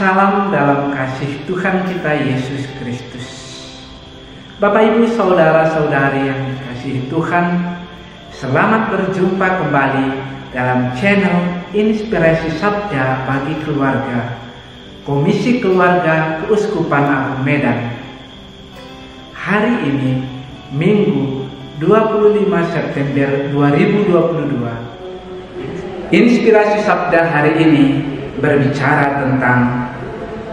Salam dalam kasih Tuhan kita Yesus Kristus. Bapak Ibu saudara-saudari yang dikasihi Tuhan, selamat berjumpa kembali dalam channel Inspirasi Sabda bagi Keluarga, Komisi Keluarga Keuskupan Agung Medan. Hari ini, Minggu 25 September 2022, Inspirasi Sabda hari ini berbicara tentang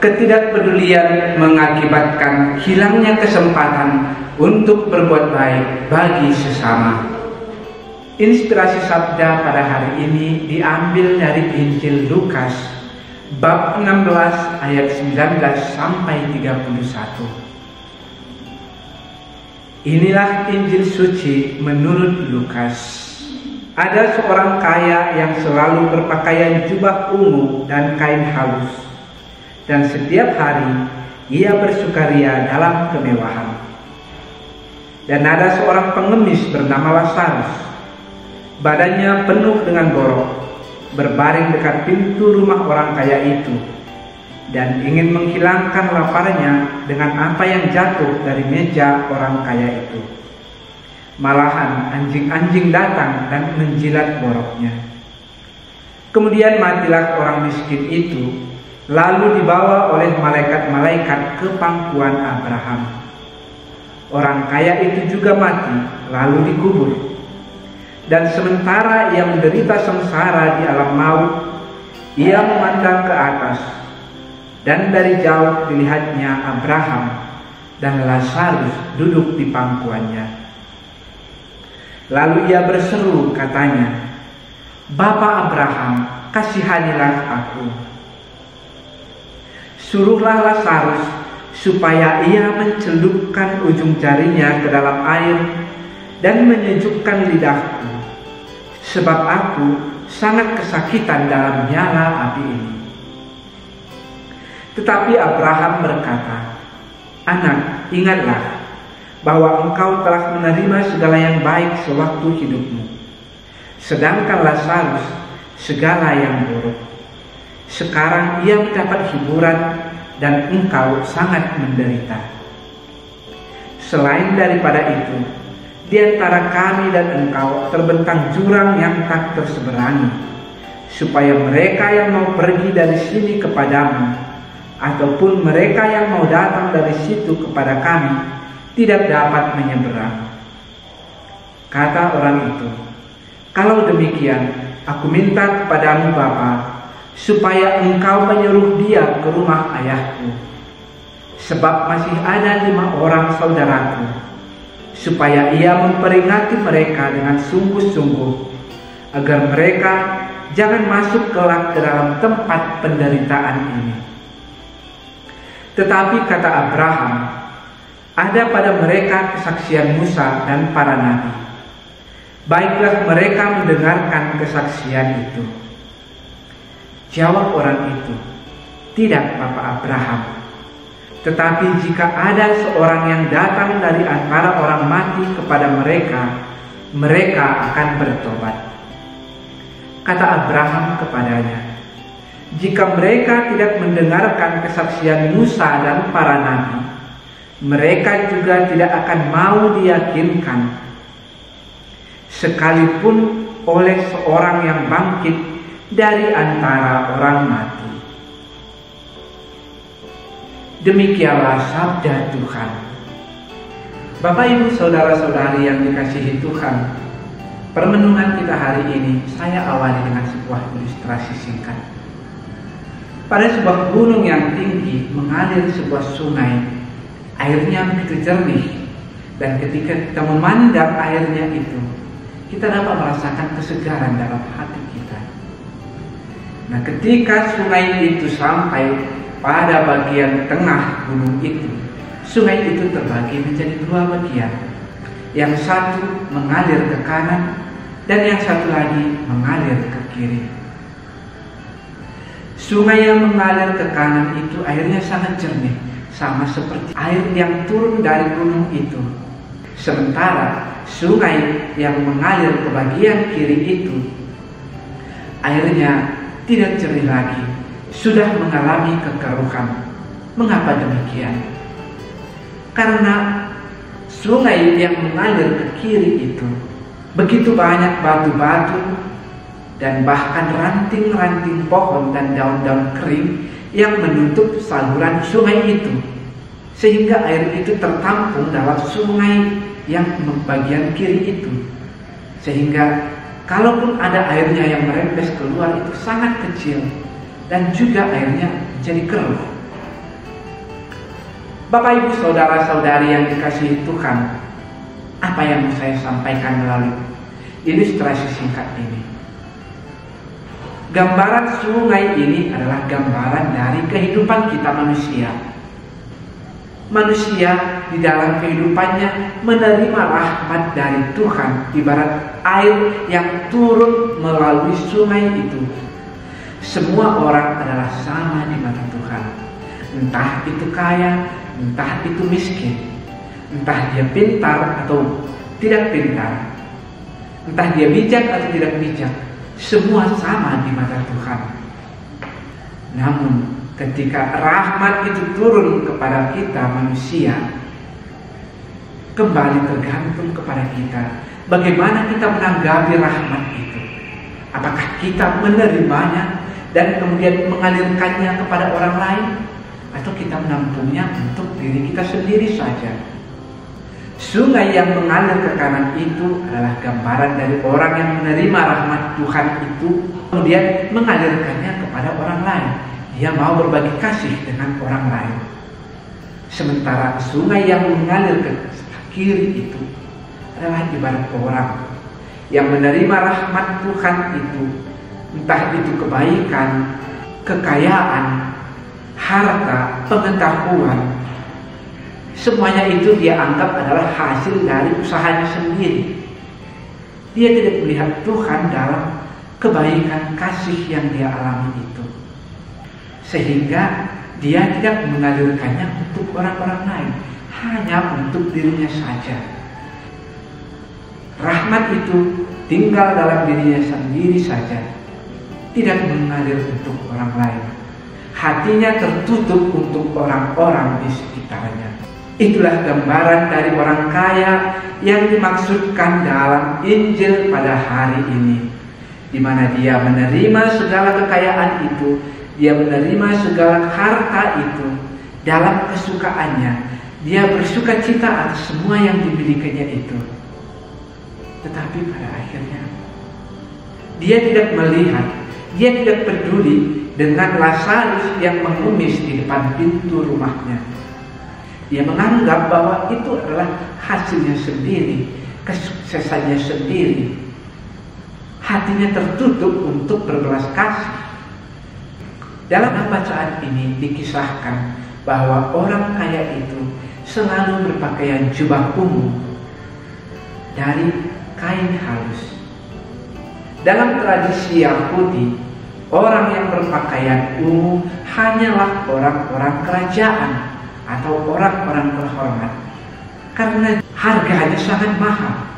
ketidakpedulian mengakibatkan hilangnya kesempatan untuk berbuat baik bagi sesama. Inspirasi Sabda pada hari ini diambil dari Injil Lukas bab 16 ayat 19 sampai 31. Inilah Injil suci menurut Lukas. Ada seorang kaya yang selalu berpakaian jubah ungu dan kain halus, dan setiap hari ia bersukaria dalam kemewahan. Dan ada seorang pengemis bernama Lazarus, badannya penuh dengan borok, berbaring dekat pintu rumah orang kaya itu, dan ingin menghilangkan laparnya dengan apa yang jatuh dari meja orang kaya itu. Malahan anjing-anjing datang dan menjilat boroknya. Kemudian matilah orang miskin itu, lalu dibawa oleh malaikat-malaikat ke pangkuan Abraham. Orang kaya itu juga mati, lalu dikubur. Dan sementara ia menderita sengsara di alam maut, ia memandang ke atas, dan dari jauh dilihatnya Abraham dan Lazarus duduk di pangkuannya. Lalu ia berseru, katanya, "Bapa Abraham, kasihanilah aku. Suruhlah Lazarus supaya ia mencelupkan ujung jarinya ke dalam air dan menyejukkan lidahku, sebab aku sangat kesakitan dalam nyala api ini." Tetapi Abraham berkata, "Anak, ingatlah bahwa engkau telah menerima segala yang baik sewaktu hidupmu, sedangkan Lazarus segala yang buruk. Sekarang ia mendapat hiburan dan engkau sangat menderita. Selain daripada itu, di antara kami dan engkau terbentang jurang yang tak terseberangi, supaya mereka yang mau pergi dari sini kepadamu, ataupun mereka yang mau datang dari situ kepada kami, tidak dapat menyeberang." Kata orang itu, "Kalau demikian, aku minta kepadamu Bapa, supaya engkau menyuruh dia ke rumah ayahku, sebab masih ada 5 orang saudaraku, supaya ia memperingati mereka dengan sungguh-sungguh, agar mereka jangan masuk kelak ke dalam tempat penderitaan ini." Tetapi kata Abraham, "Ada pada mereka kesaksian Musa dan para nabi. Baiklah mereka mendengarkan kesaksian itu." Jawab orang itu, "Tidak, Bapak Abraham. Tetapi jika ada seorang yang datang dari antara orang mati kepada mereka, mereka akan bertobat." Kata Abraham kepadanya, "Jika mereka tidak mendengarkan kesaksian Musa dan para nabi, mereka juga tidak akan mau diyakinkan, sekalipun oleh seorang yang bangkit dari antara orang mati." Demikianlah sabda Tuhan. Bapak Ibu saudara-saudari yang dikasihi Tuhan, permenungan kita hari ini saya awali dengan sebuah ilustrasi singkat. Pada sebuah gunung yang tinggi mengalir sebuah sungai. Airnya begitu jernih, dan ketika kita memandang airnya itu, kita dapat merasakan kesegaran dalam hati kita. Nah, ketika sungai itu sampai pada bagian tengah gunung itu, sungai itu terbagi menjadi 2 bagian. Yang satu mengalir ke kanan, dan yang satu lagi mengalir ke kiri. Sungai yang mengalir ke kanan itu airnya sangat jernih, sama seperti air yang turun dari gunung itu. Sementara sungai yang mengalir ke bagian kiri itu, airnya tidak jernih lagi, sudah mengalami kekeruhan. Mengapa demikian? Karena sungai yang mengalir ke kiri itu begitu banyak batu-batu dan bahkan ranting-ranting pohon dan daun-daun kering yang menutup saluran sungai itu, sehingga air itu tertampung dalam sungai yang bagian kiri itu, sehingga kalaupun ada airnya yang merembes keluar itu sangat kecil dan juga airnya jadi keruh. Bapak Ibu saudara-saudari yang dikasihi Tuhan, apa yang saya sampaikan melalui ilustrasi singkat ini? Gambaran sungai ini adalah gambaran dari kehidupan kita manusia. Manusia di dalam kehidupannya menerima rahmat dari Tuhan, ibarat air yang turun melalui sungai itu. Semua orang adalah sama di mata Tuhan, entah itu kaya, entah itu miskin, entah dia pintar atau tidak pintar, entah dia bijak atau tidak bijak, semua sama di mata Tuhan. Namun ketika rahmat itu turun kepada kita manusia, kembali tergantung kepada kita bagaimana kita menanggapi rahmat itu. Apakah kita menerimanya dan kemudian mengalirkannya kepada orang lain, atau kita menampungnya untuk diri kita sendiri saja? Sungai yang mengalir ke kanan itu adalah gambaran dari orang yang menerima rahmat Tuhan itu, kemudian mengalirkannya kepada orang lain. Dia mau berbagi kasih dengan orang lain. Sementara sungai yang mengalir ke kiri itu adalah ibarat orang yang menerima rahmat Tuhan itu, entah itu kebaikan, kekayaan, harta, pengetahuan, semuanya itu dia anggap adalah hasil dari usahanya sendiri. Dia tidak melihat Tuhan dalam kebaikan kasih yang dia alami itu, sehingga dia tidak mengalirkannya untuk orang-orang lain, hanya untuk dirinya saja. Rahmat itu tinggal dalam dirinya sendiri saja, tidak mengalir untuk orang lain. Hatinya tertutup untuk orang-orang di sekitarnya. Itulah gambaran dari orang kaya yang dimaksudkan dalam Injil pada hari ini, di mana dia menerima segala kekayaan itu, dia menerima segala harta itu dalam kesukaannya. Dia bersuka cita atas semua yang dimilikinya itu. Tetapi pada akhirnya dia tidak melihat, dia tidak peduli dengan Lazarus yang mengemis di depan pintu rumahnya. Dia menganggap bahwa itu adalah hasilnya sendiri, kesuksesannya sendiri. Hatinya tertutup untuk berbelas kasih. Dalam bacaan ini dikisahkan bahwa orang kaya itu selalu berpakaian jubah ungu dari kain halus. Dalam tradisi Yahudi, orang yang berpakaian ungu hanyalah orang-orang kerajaan atau orang-orang terhormat, karena harganya sangat mahal,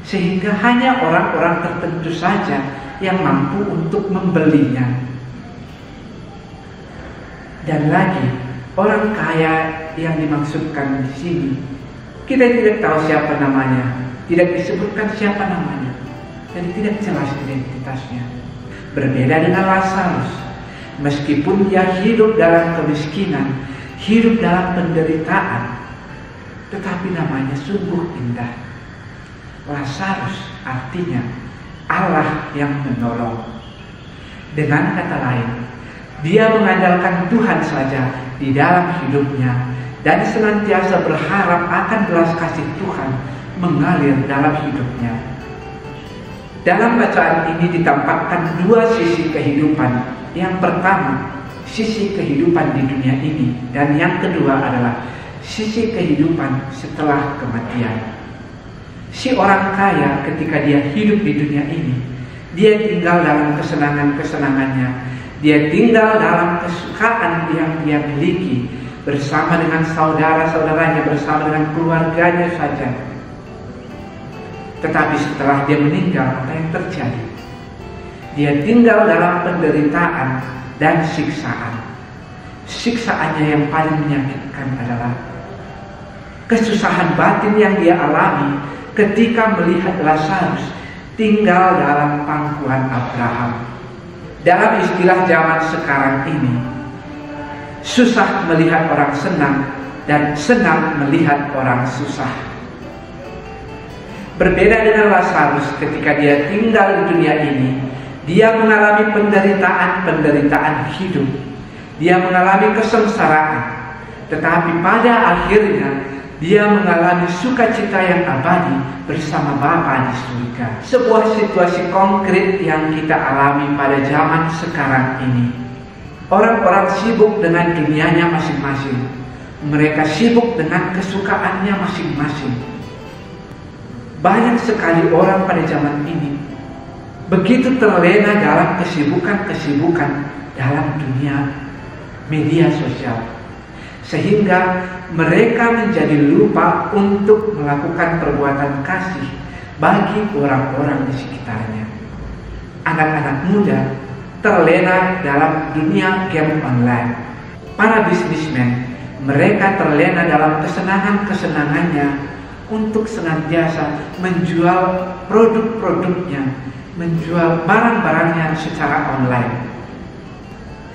sehingga hanya orang-orang tertentu saja yang mampu untuk membelinya. Dan lagi, orang kaya yang dimaksudkan di sini, kita tidak tahu siapa namanya, tidak disebutkan siapa namanya, dan tidak jelas identitasnya. Berbeda dengan Lazarus, meskipun dia hidup dalam kemiskinan, hidup dalam penderitaan, tetapi namanya sungguh indah. Lazarus artinya Allah yang menolong. Dengan kata lain, dia mengandalkan Tuhan saja di dalam hidupnya dan senantiasa berharap akan belas kasih Tuhan mengalir dalam hidupnya. Dalam bacaan ini ditampakkan dua sisi kehidupan. Yang pertama, sisi kehidupan di dunia ini, dan yang kedua adalah sisi kehidupan setelah kematian. Si orang kaya ketika dia hidup di dunia ini, dia tinggal dalam kesenangan-kesenangannya, dia tinggal dalam kesukaan yang dia miliki bersama dengan saudara-saudaranya, bersama dengan keluarganya saja. Tetapi setelah dia meninggal, apa yang terjadi? Dia tinggal dalam penderitaan, dan siksaan. Siksaannya yang paling menyakitkan adalah kesusahan batin yang dia alami ketika melihat Lazarus tinggal dalam pangkuan Abraham. Dalam istilah zaman sekarang ini, susah melihat orang senang dan senang melihat orang susah. Berbeda dengan Lazarus ketika dia tinggal di dunia ini, dia mengalami penderitaan hidup. Dia mengalami kesengsaraan, tetapi pada akhirnya dia mengalami sukacita yang abadi bersama Bapa di surga. Sebuah situasi konkret yang kita alami pada zaman sekarang ini. Orang-orang sibuk dengan dunianya masing-masing. Mereka sibuk dengan kesukaannya masing-masing. Banyak sekali orang pada zaman ini begitu terlena dalam kesibukan dalam dunia media sosial, sehingga mereka menjadi lupa untuk melakukan perbuatan kasih bagi orang-orang di sekitarnya. Anak-anak muda terlena dalam dunia game online. Para bisnismen, mereka terlena dalam kesenangan-kesenangannya untuk senantiasa menjual produk-produknya, menjual barang-barangnya secara online.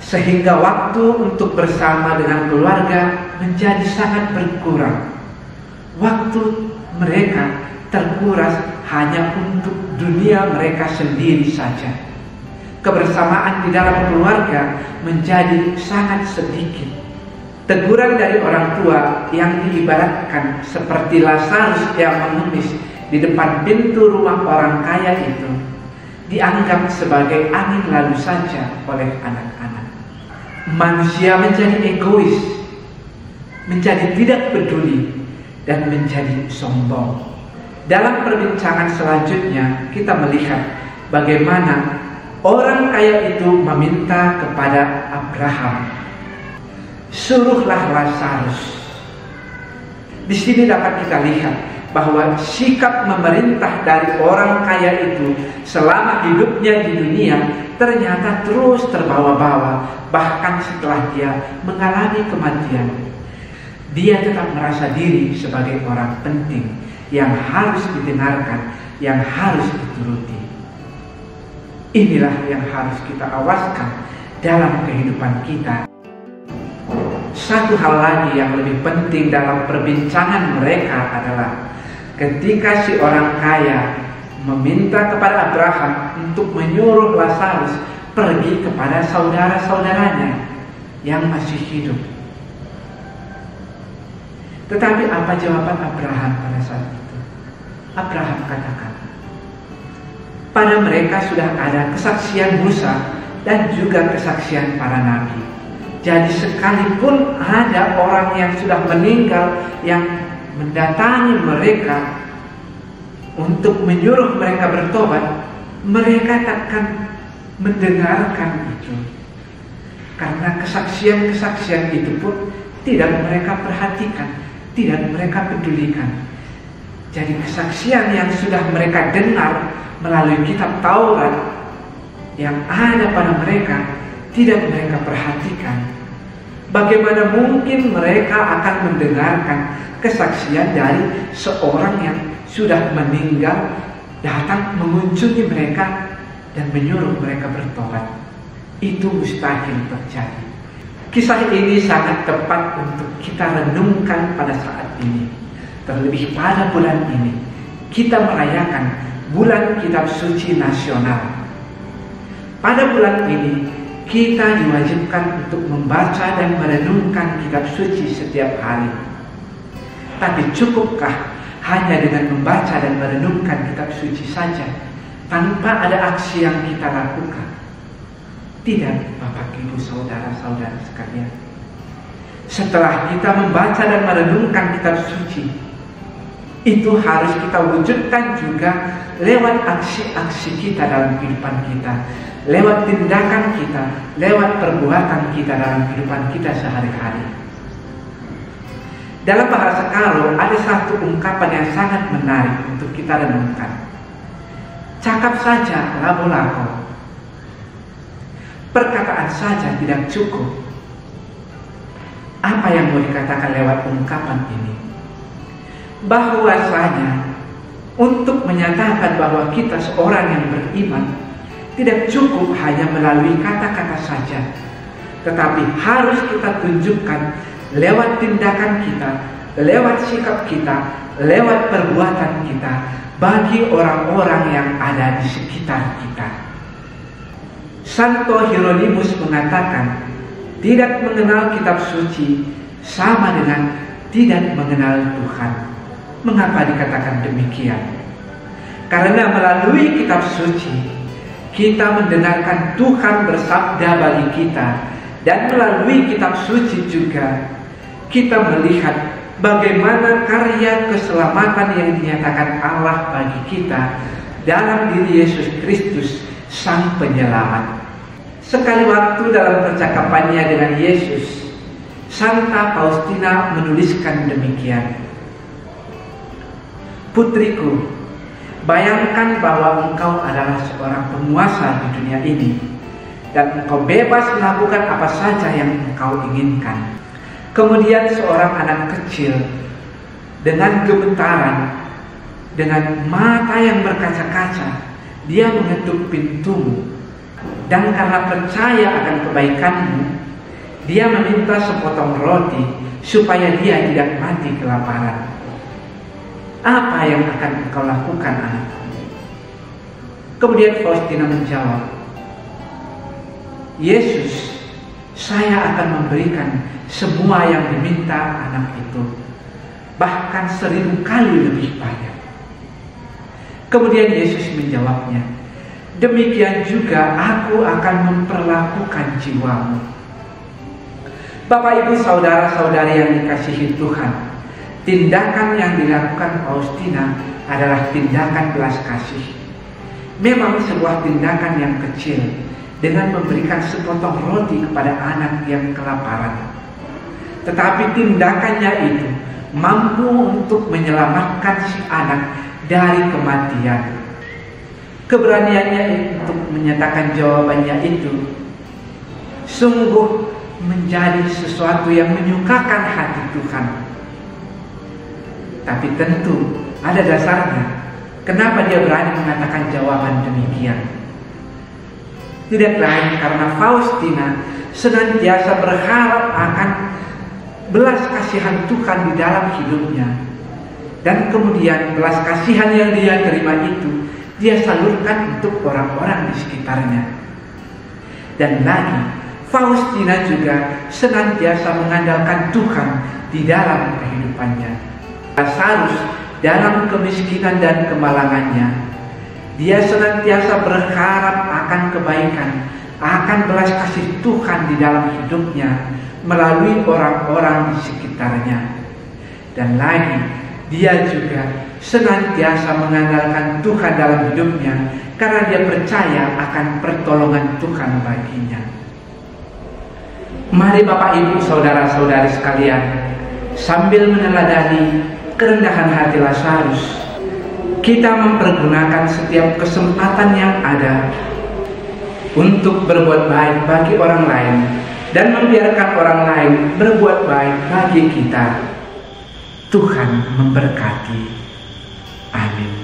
Sehingga waktu untuk bersama dengan keluarga menjadi sangat berkurang. Waktu mereka terkuras hanya untuk dunia mereka sendiri saja. Kebersamaan di dalam keluarga menjadi sangat sedikit. Teguran dari orang tua yang diibaratkan seperti Lazarus yang mengemis di depan pintu rumah orang kaya itu dianggap sebagai angin lalu saja oleh anak-anak. Manusia menjadi egois, menjadi tidak peduli, dan menjadi sombong. Dalam perbincangan selanjutnya kita melihat bagaimana orang kaya itu meminta kepada Abraham, suruhlah Lazarus. Di sini dapat kita lihat bahwa sikap memerintah dari orang kaya itu selama hidupnya di dunia ternyata terus terbawa-bawa, bahkan setelah dia mengalami kematian. Dia tetap merasa diri sebagai orang penting yang harus didengarkan, yang harus dituruti. Inilah yang harus kita awaskan dalam kehidupan kita. Satu hal lagi yang lebih penting dalam perbincangan mereka adalah ketika si orang kaya meminta kepada Abraham untuk menyuruh Lazarus pergi kepada saudara-saudaranya yang masih hidup. Tetapi apa jawaban Abraham pada saat itu? Abraham katakan, pada mereka sudah ada kesaksian Musa dan juga kesaksian para nabi. Jadi sekalipun ada orang yang sudah meninggal yang mendatangi mereka untuk menyuruh mereka bertobat, mereka takkan mendengarkan itu. Karena kesaksian-kesaksian itu pun tidak mereka perhatikan, tidak mereka pedulikan. Jadi kesaksian yang sudah mereka dengar melalui kitab Taurat yang ada pada mereka tidak mereka perhatikan. Bagaimana mungkin mereka akan mendengarkan kesaksian dari seorang yang sudah meninggal datang mengunjungi mereka dan menyuruh mereka bertobat? Itu mustahil terjadi. Kisah ini sangat tepat untuk kita renungkan pada saat ini. Terlebih pada bulan ini kita merayakan bulan kitab suci nasional. Pada bulan ini kita diwajibkan untuk membaca dan merenungkan kitab suci setiap hari. Tapi cukupkah hanya dengan membaca dan merenungkan kitab suci saja tanpa ada aksi yang kita lakukan? Tidak, Bapak Ibu saudara-saudara sekalian. Setelah kita membaca dan merenungkan kitab suci, itu harus kita wujudkan juga lewat aksi-aksi kita dalam kehidupan kita, lewat tindakan kita, lewat perbuatan kita dalam kehidupan kita sehari-hari. Dalam bahasa Karo ada satu ungkapan yang sangat menarik untuk kita renungkan. Cakap saja labo-labo. perkataan saja tidak cukup. Apa yang mau dikatakan lewat ungkapan ini? Bahwasanya untuk menyatakan bahwa kita seorang yang beriman tidak cukup hanya melalui kata-kata saja, tetapi harus kita tunjukkan lewat tindakan kita, lewat sikap kita, lewat perbuatan kita bagi orang-orang yang ada di sekitar kita. Santo Hieronymus mengatakan, tidak mengenal kitab suci sama dengan tidak mengenal Tuhan. Mengapa dikatakan demikian? Karena melalui kitab suci kita mendengarkan Tuhan bersabda bagi kita, dan melalui kitab suci juga kita melihat bagaimana karya keselamatan yang dinyatakan Allah bagi kita dalam diri Yesus Kristus, Sang Penyelamat. Sekali waktu dalam percakapannya dengan Yesus, Santa Faustina menuliskan demikian, "Putriku, bayangkan bahwa engkau adalah seorang penguasa di dunia ini, dan engkau bebas melakukan apa saja yang engkau inginkan. Kemudian seorang anak kecil dengan gemetaran, dengan mata yang berkaca-kaca, dia mengetuk pintumu, dan karena percaya akan kebaikanmu, dia meminta sepotong roti supaya dia tidak mati kelaparan. Apa yang akan engkau lakukan, anakku?" Kemudian Faustina menjawab, "Yesus, saya akan memberikan semua yang diminta anak itu, bahkan 1000 kali lebih banyak." Kemudian Yesus menjawabnya, "Demikian juga aku akan memperlakukan jiwamu." Bapak, Ibu, saudara-saudari yang dikasihi Tuhan, tindakan yang dilakukan Faustina adalah tindakan belas kasih. Memang sebuah tindakan yang kecil dengan memberikan sepotong roti kepada anak yang kelaparan. Tetapi tindakannya itu mampu untuk menyelamatkan si anak dari kematian. Keberaniannya untuk menyatakan jawabannya itu sungguh menjadi sesuatu yang menyukakan hati Tuhan. Tapi tentu ada dasarnya. Kenapa dia berani mengatakan jawaban demikian? Tidak lain karena Faustina senantiasa berharap akan belas kasihan Tuhan di dalam hidupnya. Dan kemudian belas kasihan yang dia terima itu dia salurkan untuk orang-orang di sekitarnya. Dan lagi, Faustina juga senantiasa mengandalkan Tuhan di dalam kehidupannya. Lazarus dalam kemiskinan dan kemalangannya, dia senantiasa berharap akan kebaikan, akan belas kasih Tuhan di dalam hidupnya melalui orang-orang di sekitarnya. Dan lagi, dia juga senantiasa mengandalkan Tuhan dalam hidupnya karena dia percaya akan pertolongan Tuhan baginya. Mari Bapak, Ibu, saudara-saudari sekalian, sambil meneladani kerendahan hati Lazarus, kita mempergunakan setiap kesempatan yang ada untuk berbuat baik bagi orang lain dan membiarkan orang lain berbuat baik bagi kita. Tuhan memberkati. Amin.